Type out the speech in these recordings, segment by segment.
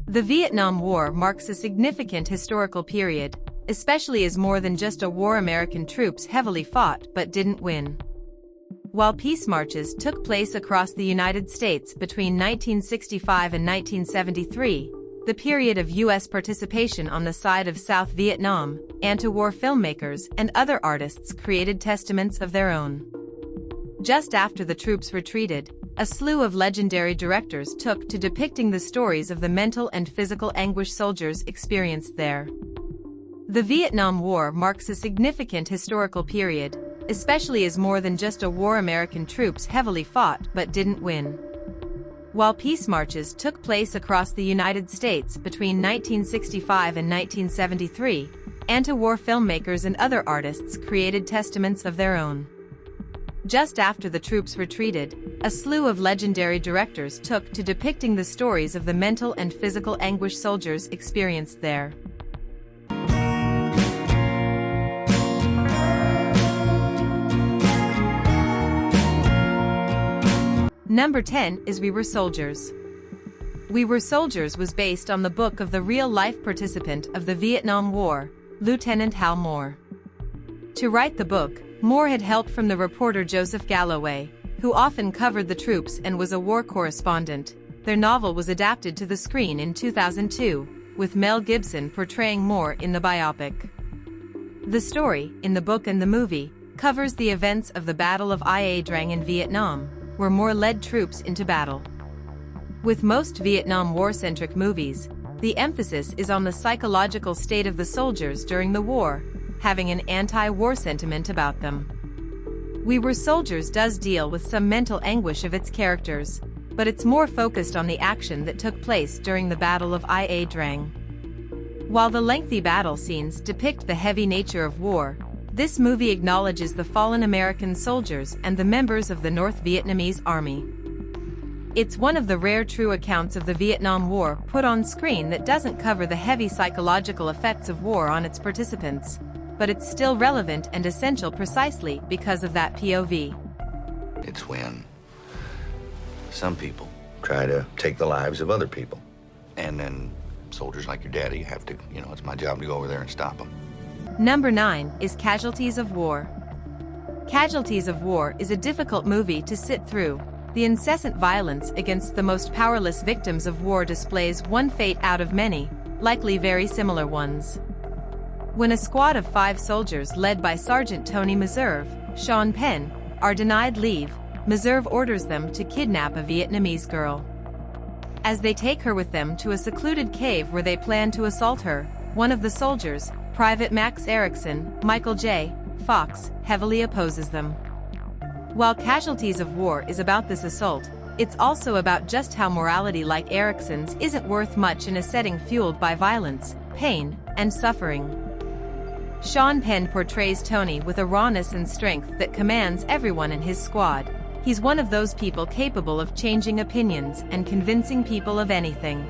The Vietnam War marks a significant historical period, especially as more than just a war. American troops heavily fought but didn't win. While peace marches took place across the United States between 1965 and 1973, the period of U.S. participation on the side of South Vietnam, anti-war filmmakers and other artists created testaments of their own. Just after the troops retreated, a slew of legendary directors took to depicting the stories of the mental and physical anguish soldiers experienced there. The Vietnam War marks a significant historical period, especially as more than just a war. American troops heavily fought but didn't win. While peace marches took place across the United States between 1965 and 1973, anti-war filmmakers and other artists created testaments of their own. Just after the troops retreated, a slew of legendary directors took to depicting the stories of the mental and physical anguish soldiers experienced there. Number 10 is We Were Soldiers. We Were Soldiers was based on the book of the real-life participant of the Vietnam War, Lieutenant Hal Moore. To write the book, Moore had help from the reporter Joseph Galloway, who often covered the troops and was a war correspondent. Their novel was adapted to the screen in 2002, with Mel Gibson portraying Moore in the biopic. The story, in the book and the movie, covers the events of the Battle of Ia Drang in Vietnam, where Moore led troops into battle. With most Vietnam War-centric movies, the emphasis is on the psychological state of the soldiers during the war, having an anti-war sentiment about them. We Were Soldiers does deal with some mental anguish of its characters, but it's more focused on the action that took place during the Battle of Ia Drang. While the lengthy battle scenes depict the heavy nature of war, this movie acknowledges the fallen American soldiers and the members of the North Vietnamese Army. It's one of the rare true accounts of the Vietnam War put on screen that doesn't cover the heavy psychological effects of war on its participants, but it's still relevant and essential precisely because of that POV. It's when some people try to take the lives of other people. And then soldiers like your daddy have to, it's my job to go over there and stop them. Number 9 is Casualties of War. Casualties of War is a difficult movie to sit through. The incessant violence against the most powerless victims of war displays one fate out of many, likely very similar ones. When a squad of 5 soldiers led by Sergeant Tony Meserve, Sean Penn, are denied leave, Meserve orders them to kidnap a Vietnamese girl. As they take her with them to a secluded cave where they plan to assault her, one of the soldiers, Private Max Erickson, Michael J. Fox, heavily opposes them. While Casualties of War is about this assault, it's also about just how morality like Erickson's isn't worth much in a setting fueled by violence, pain, and suffering. Sean Penn portrays Tony with a rawness and strength that commands everyone in his squad. He's one of those people capable of changing opinions and convincing people of anything.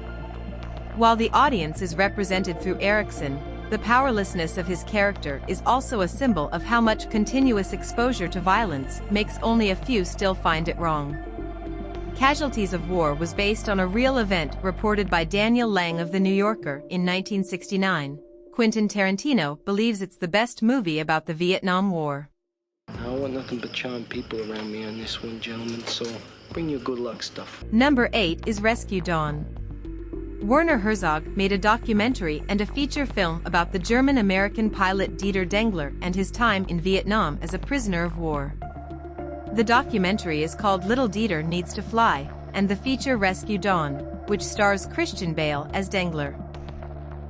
While the audience is represented through Erickson, the powerlessness of his character is also a symbol of how much continuous exposure to violence makes only a few still find it wrong. Casualties of War was based on a real event reported by Daniel Lang of The New Yorker in 1969. Quentin Tarantino believes it's the best movie about the Vietnam War. I want nothing but charmed people around me on this one, gentlemen, so bring your good luck stuff. Number 8 is Rescue Dawn. Werner Herzog made a documentary and a feature film about the German-American pilot Dieter Dengler and his time in Vietnam as a prisoner of war. The documentary is called Little Dieter Needs to Fly, and the feature Rescue Dawn, which stars Christian Bale as Dengler.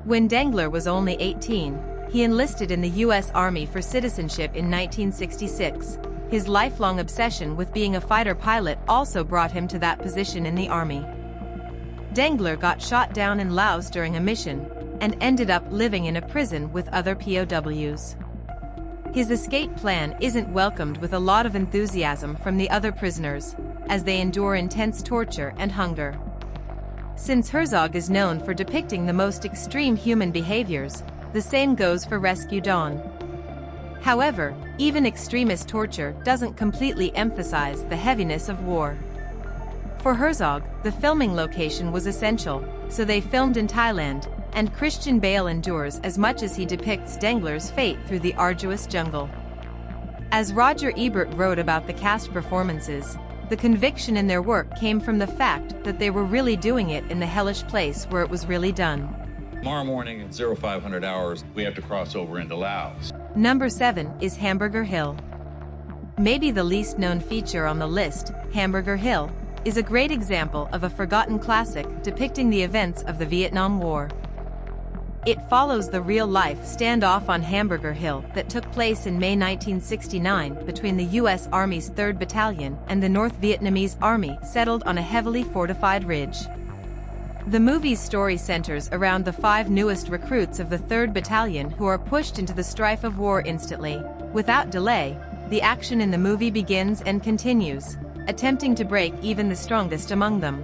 When Dengler was only 18, he enlisted in the U.S. Army for citizenship in 1966. His lifelong obsession with being a fighter pilot also brought him to that position in the Army. Dengler got shot down in Laos during a mission, and ended up living in a prison with other POWs. His escape plan isn't welcomed with a lot of enthusiasm from the other prisoners, as they endure intense torture and hunger. Since Herzog is known for depicting the most extreme human behaviors, the same goes for Rescue Dawn. However, even extremist torture doesn't completely emphasize the heaviness of war. For Herzog, the filming location was essential, so they filmed in Thailand, and Christian Bale endures as much as he depicts Dengler's fate through the arduous jungle. As Roger Ebert wrote about the cast performances, the conviction in their work came from the fact that they were really doing it in the hellish place where it was really done. Tomorrow morning at 0500 hours, we have to cross over into Laos. Number 7 is Hamburger Hill. Maybe the least known feature on the list, Hamburger Hill, is a great example of a forgotten classic depicting the events of the Vietnam War. It follows the real-life standoff on Hamburger Hill that took place in May 1969 between the U.S. Army's 3rd Battalion and the North Vietnamese Army settled on a heavily fortified ridge. The movie's story centers around the 5 newest recruits of the 3rd Battalion who are pushed into the strife of war instantly. Without delay, the action in the movie begins and continues, attempting to break even the strongest among them.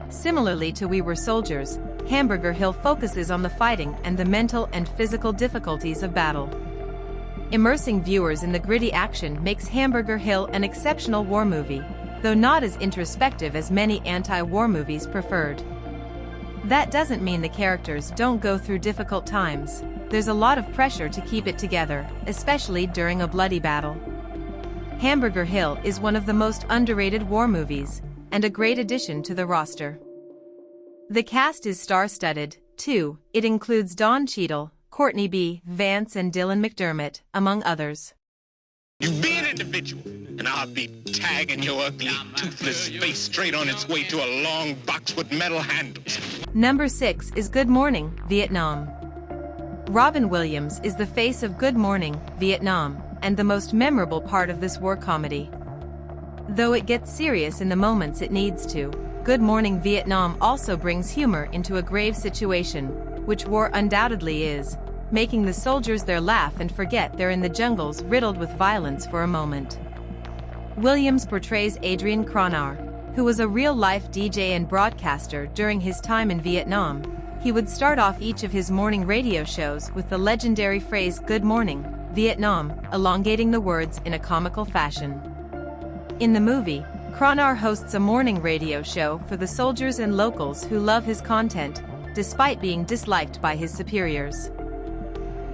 Similarly to We Were Soldiers, Hamburger Hill focuses on the fighting and the mental and physical difficulties of battle. Immersing viewers in the gritty action makes Hamburger Hill an exceptional war movie, though not as introspective as many anti-war movies preferred. That doesn't mean the characters don't go through difficult times. There's a lot of pressure to keep it together, especially during a bloody battle. Hamburger Hill is one of the most underrated war movies, and a great addition to the roster. The cast is star-studded, too. It includes Don Cheadle, Courtney B. Vance and Dylan McDermott, among others. You be an individual, and I'll be tagging your ugly, toothless face straight on its way to a long box with metal handles. Number 6 is Good Morning, Vietnam. Robin Williams is the face of Good Morning, Vietnam, and the most memorable part of this war comedy. Though it gets serious in the moments it needs to, Good Morning Vietnam also brings humor into a grave situation, which war undoubtedly is, making the soldiers there laugh and forget they're in the jungles riddled with violence for a moment. Williams portrays Adrian Cronauer, who was a real-life DJ and broadcaster during his time in Vietnam. He would start off each of his morning radio shows with the legendary phrase "Good Morning, Vietnam," elongating the words in a comical fashion. In the movie, Cronauer hosts a morning radio show for the soldiers and locals who love his content, despite being disliked by his superiors.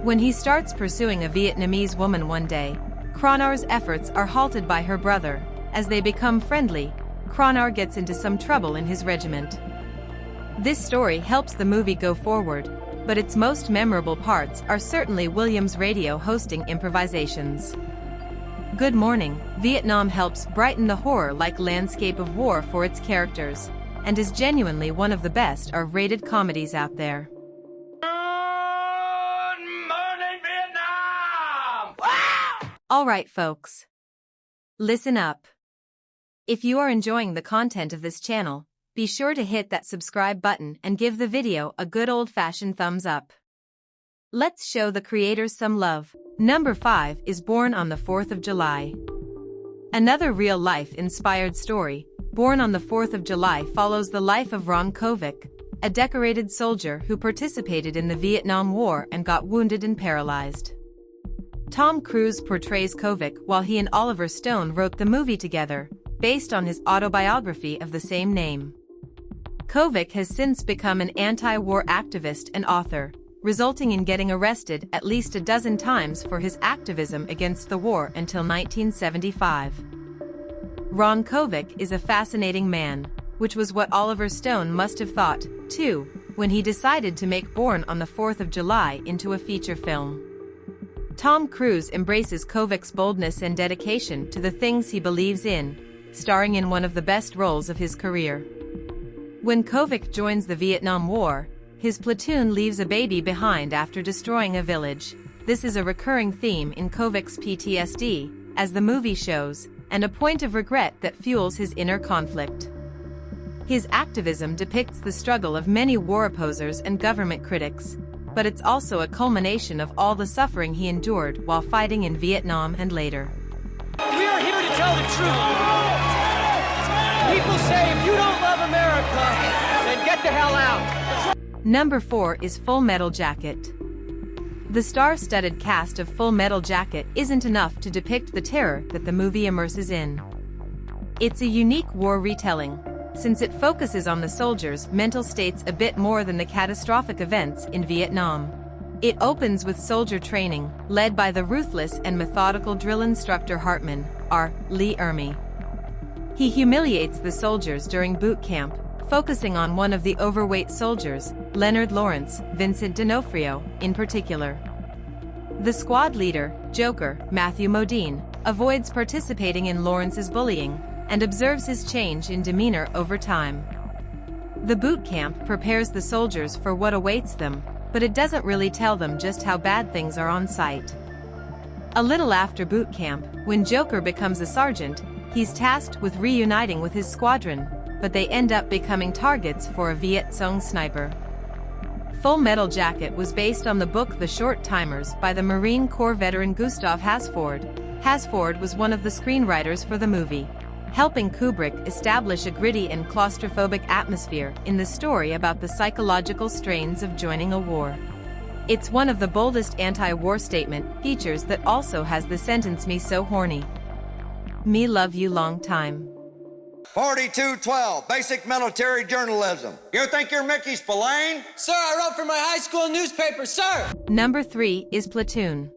When he starts pursuing a Vietnamese woman one day, Cronauer's efforts are halted by her brother. As they become friendly, Cronauer gets into some trouble in his regiment. This story helps the movie go forward, but its most memorable parts are certainly Williams' radio hosting improvisations. Good Morning, Vietnam helps brighten the horror-like landscape of war for its characters, and is genuinely one of the best R-rated comedies out there. Good morning, Vietnam! Alright folks. Listen up. If you are enjoying the content of this channel, be sure to hit that subscribe button and give the video a good old-fashioned thumbs up. Let's show the creators some love. Number 5 is Born on the 4th of July. Another real-life inspired story, Born on the 4th of July follows the life of Ron Kovic, a decorated soldier who participated in the Vietnam War and got wounded and paralyzed. Tom Cruise portrays Kovic while he and Oliver Stone wrote the movie together, based on his autobiography of the same name. Kovic has since become an anti-war activist and author, resulting in getting arrested at least a dozen times for his activism against the war until 1975. Ron Kovic is a fascinating man, which was what Oliver Stone must have thought, too, when he decided to make Born on the 4th of July into a feature film. Tom Cruise embraces Kovic's boldness and dedication to the things he believes in, starring in one of the best roles of his career. When Kovic joins the Vietnam War, his platoon leaves a baby behind after destroying a village. This is a recurring theme in Kovic's PTSD, as the movie shows, and a point of regret that fuels his inner conflict. His activism depicts the struggle of many war opposers and government critics, but it's also a culmination of all the suffering he endured while fighting in Vietnam and later. We are here to tell the truth. People say if you don't love America, then get the hell out. Number 4 is Full Metal Jacket. The star-studded cast of Full Metal Jacket isn't enough to depict the terror that the movie immerses in. It's a unique war retelling, since it focuses on the soldiers' mental states a bit more than the catastrophic events in Vietnam. It opens with soldier training, led by the ruthless and methodical drill instructor Hartman, R. Lee Ermey. He humiliates the soldiers during boot camp, focusing on one of the overweight soldiers, Leonard Lawrence, Vincent D'Onofrio, in particular. The squad leader, Joker, Matthew Modine, avoids participating in Lawrence's bullying, and observes his change in demeanor over time. The boot camp prepares the soldiers for what awaits them, but it doesn't really tell them just how bad things are on site. A little after boot camp, when Joker becomes a sergeant, he's tasked with reuniting with his squadron, but they end up becoming targets for a Viet Cong sniper. Full Metal Jacket was based on the book The Short Timers by the Marine Corps veteran Gustav Hasford. Hasford was one of the screenwriters for the movie, helping Kubrick establish a gritty and claustrophobic atmosphere in the story about the psychological strains of joining a war. It's one of the boldest anti-war statement features that also has the sentence "Me so horny. Me love you long time." 4212, basic military journalism. You think you're Mickey Spillane? Sir, I wrote for my high school newspaper, sir! Number 3 is Platoon.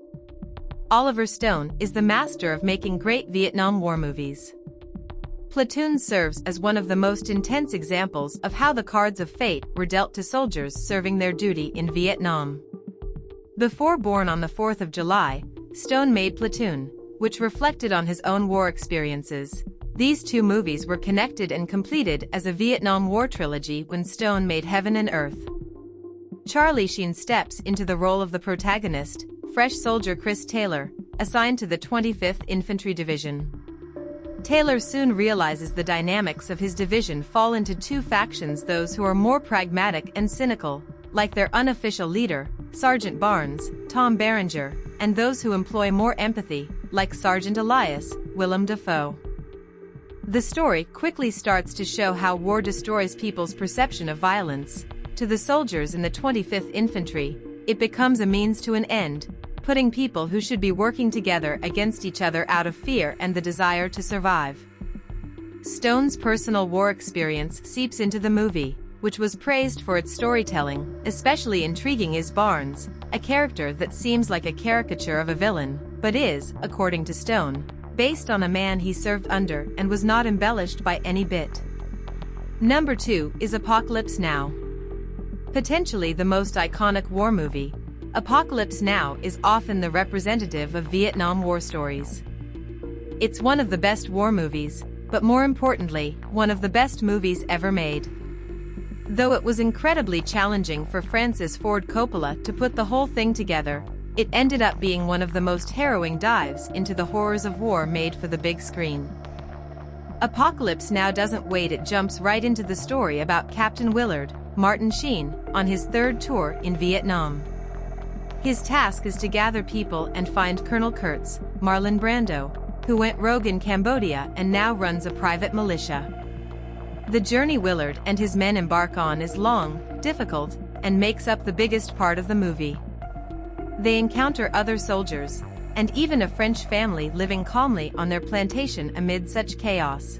Oliver Stone is the master of making great Vietnam War movies. Platoon serves as one of the most intense examples of how the cards of fate were dealt to soldiers serving their duty in Vietnam. Before Born on the 4th of July, Stone made Platoon, which reflected on his own war experiences. These two movies were connected and completed as a Vietnam War trilogy when Stone made Heaven and Earth. Charlie Sheen steps into the role of the protagonist, fresh soldier Chris Taylor, assigned to the 25th Infantry Division. Taylor soon realizes the dynamics of his division fall into two factions: those who are more pragmatic and cynical, like their unofficial leader, Sergeant Barnes, Tom Berenger, and those who employ more empathy, like Sergeant Elias, Willem Dafoe. The story quickly starts to show how war destroys people's perception of violence. To the soldiers in the 25th Infantry, it becomes a means to an end, putting people who should be working together against each other out of fear and the desire to survive. Stone's personal war experience seeps into the movie, which was praised for its storytelling. Especially intriguing is Barnes, a character that seems like a caricature of a villain, but is, according to Stone, based on a man he served under and was not embellished by any bit. Number 2 is Apocalypse Now. Potentially the most iconic war movie, Apocalypse Now is often the representative of Vietnam War stories. It's one of the best war movies, but more importantly, one of the best movies ever made. Though it was incredibly challenging for Francis Ford Coppola to put the whole thing together, it ended up being one of the most harrowing dives into the horrors of war made for the big screen. Apocalypse Now doesn't wait, it jumps right into the story about Captain Willard, Martin Sheen, on his third tour in Vietnam. His task is to gather people and find Colonel Kurtz, Marlon Brando, who went rogue in Cambodia and now runs a private militia. The journey Willard and his men embark on is long, difficult, and makes up the biggest part of the movie. They encounter other soldiers, and even a French family living calmly on their plantation amid such chaos.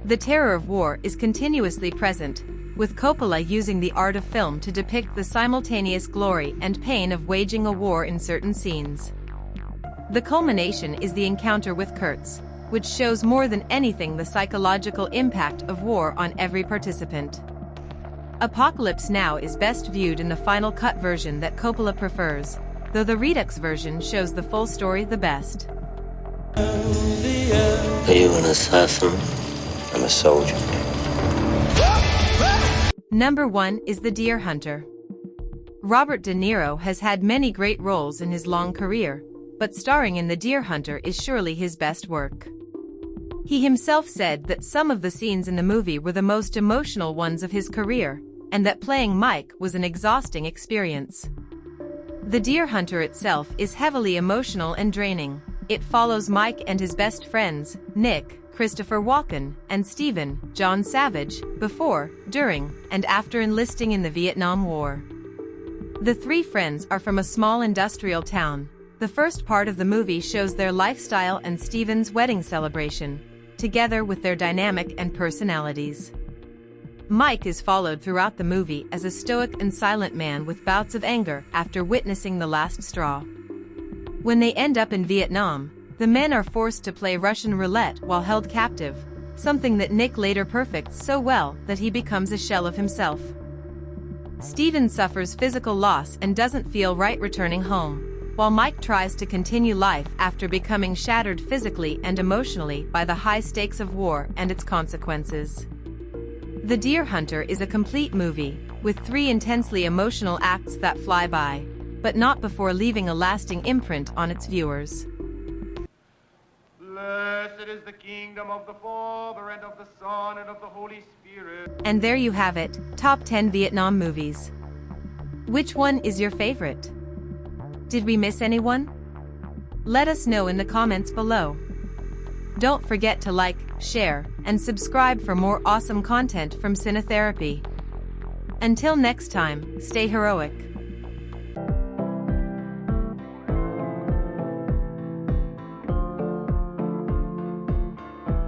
The terror of war is continuously present, with Coppola using the art of film to depict the simultaneous glory and pain of waging a war in certain scenes. The culmination is the encounter with Kurtz, which shows more than anything the psychological impact of war on every participant. Apocalypse Now is best viewed in the final cut version that Coppola prefers, though the Redux version shows the full story the best. Are you an assassin? I'm a soldier. Number 1 is The Deer Hunter. Robert De Niro has had many great roles in his long career, but starring in The Deer Hunter is surely his best work. He himself said that some of the scenes in the movie were the most emotional ones of his career, and that playing Mike was an exhausting experience. The Deer Hunter itself is heavily emotional and draining. It follows Mike and his best friends, Nick, Christopher Walken, and Stephen, John Savage, before, during, and after enlisting in the Vietnam War. The three friends are from a small industrial town. The first part of the movie shows their lifestyle and Stephen's wedding celebration. together with their dynamic and personalities. Mike is followed throughout the movie as a stoic and silent man with bouts of anger after witnessing the last straw. When they end up in Vietnam, the men are forced to play Russian roulette while held captive, something that Nick later perfects so well that he becomes a shell of himself. Steven suffers physical loss and doesn't feel right returning home, while Mike tries to continue life after becoming shattered physically and emotionally by the high stakes of war and its consequences. The Deer Hunter is a complete movie, with 3 intensely emotional acts that fly by, but not before leaving a lasting imprint on its viewers. Blessed is the kingdom of the Father, and of the Son, and of the Holy Spirit. And there you have it, top 10 Vietnam movies. Which one is your favorite? Did we miss anyone? Let us know in the comments below. Don't forget to like, share, and subscribe for more awesome content from Cinetherapy. Until next time, stay heroic.